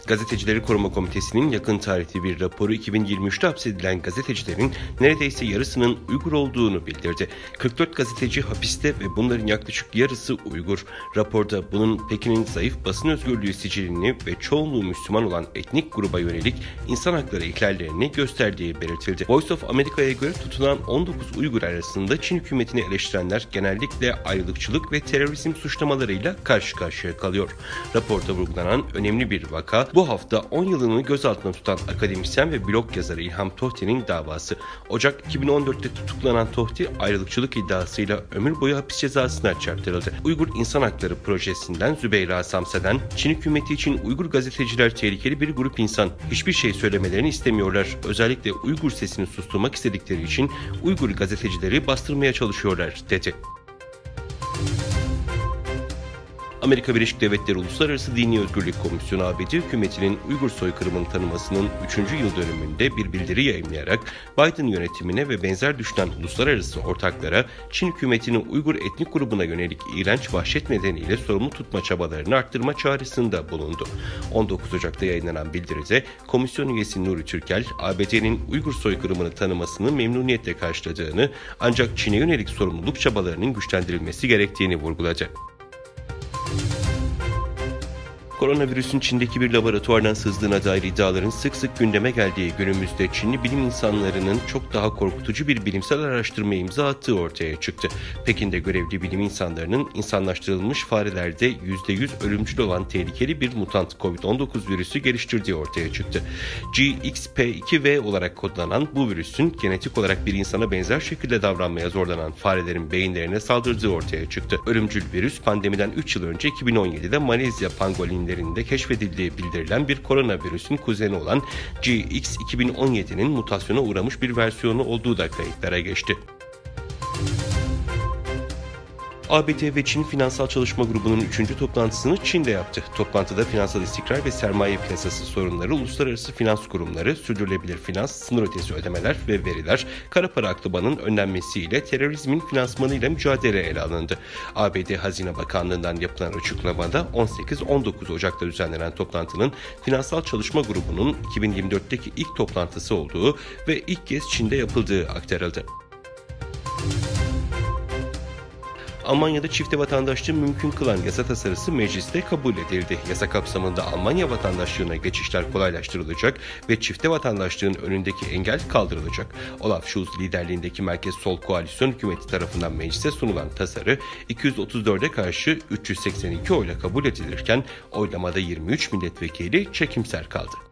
Gazetecileri Koruma Komitesi'nin yakın tarihli bir raporu 2023'te hapsedilen gazetecilerin neredeyse yarısının Uygur olduğunu bildirdi. 44 gazeteci hapiste ve bunların yaklaşık yarısı Uygur. Raporda bunun Pekin'in zayıf basın özgürlüğü sicilini ve çoğunluğu Müslüman olan etnik gruba yönelik insan hakları ihlallerini gösterdiği belirtildi. Voice of America'ya göre tutulan 19 Uygur arasında Çin hükümetini eleştirenler genellikle ayrılıkçılık ve terörizm suçlamalarıyla karşı karşıya kalıyor. Raporda vurgulanan önemli bir vaka bu hafta 10 yılını gözaltına tutan akademisyen ve blog yazarı İlham Tohti'nin davası. Ocak 2014'te tutuklanan Tohti ayrılıkçılık iddiasıyla ömür boyu hapis cezasına çarptırıldı. Uygur İnsan Hakları Projesi'nden Zübeyra Samse'den Çin hükümeti için Uygur gazeteciler tehlikeli bir grup insan. Hiçbir şey söylemelerini istemiyorlar. Özellikle Uygur sesini susturmak istedikleri için Uygur gazetecileri bastırmaya çalışıyorlar dedi. Amerika Birleşik Devletleri Uluslararası Dini Özgürlük Komisyonu ABD hükümetinin Uygur soykırımını tanımasının 3. yıl dönümünde bir bildiri yayımlayarak Biden yönetimine ve benzer düşünen uluslararası ortaklara Çin hükümetinin Uygur etnik grubuna yönelik iğrenç vahşet nedeniyle sorumlu tutma çabalarını arttırma çağrısında bulundu. 19 Ocak'ta yayınlanan bildiride komisyon üyesi Nuri Türkel, ABD'nin Uygur soykırımını tanımasını memnuniyetle karşıladığını ancak Çin'e yönelik sorumluluk çabalarının güçlendirilmesi gerektiğini vurguladı. Koronavirüsün Çin'deki bir laboratuvardan sızdığına dair iddiaların sık sık gündeme geldiği günümüzde Çinli bilim insanlarının çok daha korkutucu bir bilimsel araştırmaya imza attığı ortaya çıktı. Pekin'de görevli bilim insanlarının insanlaştırılmış farelerde %100 ölümcül olan tehlikeli bir mutant COVID-19 virüsü geliştirdiği ortaya çıktı. GXP2V olarak kodlanan bu virüsün genetik olarak bir insana benzer şekilde davranmaya zorlanan farelerin beyinlerine saldırdığı ortaya çıktı. Ölümcül virüs pandemiden 3 yıl önce 2017'de Malezya pangolinlerinde keşfedildiği bildirilen bir koronavirüsün kuzeni olan GX2017'nin mutasyona uğramış bir versiyonu olduğu da kayıtlara geçti. ABD ve Çin Finansal Çalışma Grubu'nun 3. toplantısını Çin'de yaptı. Toplantıda finansal istikrar ve sermaye piyasası sorunları, uluslararası finans kurumları, sürdürülebilir finans, sınır ötesi ödemeler ve veriler, kara para aklıbanın önlenmesiyle terörizmin finansmanıyla mücadele ele alındı. ABD Hazine Bakanlığı'ndan yapılan açıklamada 18-19 Ocak'ta düzenlenen toplantının Finansal Çalışma Grubu'nun 2024'teki ilk toplantısı olduğu ve ilk kez Çin'de yapıldığı aktarıldı. Almanya'da çifte vatandaşlığı mümkün kılan yasa tasarısı mecliste kabul edildi. Yasa kapsamında Almanya vatandaşlığına geçişler kolaylaştırılacak ve çifte vatandaşlığın önündeki engel kaldırılacak. Olaf Scholz liderliğindeki Merkez Sol Koalisyon hükümeti tarafından meclise sunulan tasarı 234'e karşı 382 oyla kabul edilirken oylamada 23 milletvekili çekimser kaldı.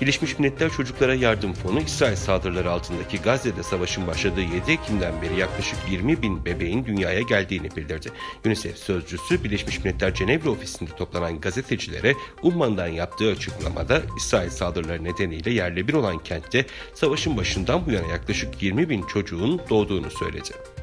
Birleşmiş Milletler Çocuklara Yardım Fonu, İsrail saldırıları altındaki Gazze'de savaşın başladığı 7 Ekim'den beri yaklaşık 20 bin bebeğin dünyaya geldiğini bildirdi. UNICEF sözcüsü Birleşmiş Milletler Cenevre ofisinde toplanan gazetecilere Umman'dan yaptığı açıklamada İsrail saldırıları nedeniyle yerle bir olan kentte savaşın başından bu yana yaklaşık 20 bin çocuğun doğduğunu söyledi.